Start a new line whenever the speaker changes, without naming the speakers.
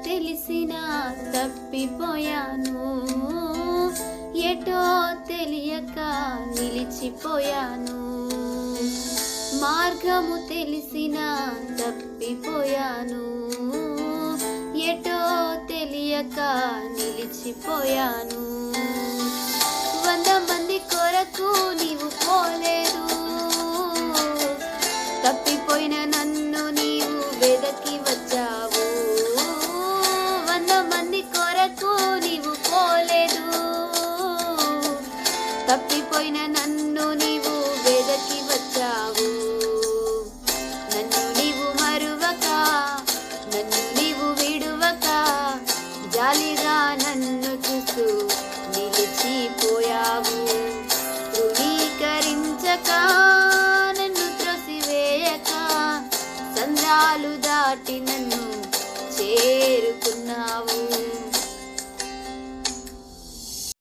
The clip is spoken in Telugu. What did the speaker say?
తెలిసినా తప్పిపోయాను, ఎటో తెలియక నిలిచిపోయాను. మార్గము తెలిసినా తప్పిపోయాను, ఎటో తెలియక నిలిచిపోయాను. 100 మంది కొరకు నీవు పోలేదు, తప్పిపోయిన నన్ను నీవు వెదకి వచ్చావు. 100 మంది కొరకు నీవు పోలేదు, తప్పిపోయిన నన్ను నీవు వెదకి వచ్చావు. నన్ను నీవు మరువక, నన్ను నీవు విడువక, జాలిగా నన్ను చూస్తూ నిలిచిపోయావు. తృణీకరించక, నన్ను త్రోసివేయక, సంద్రాలు దాటి నన్ను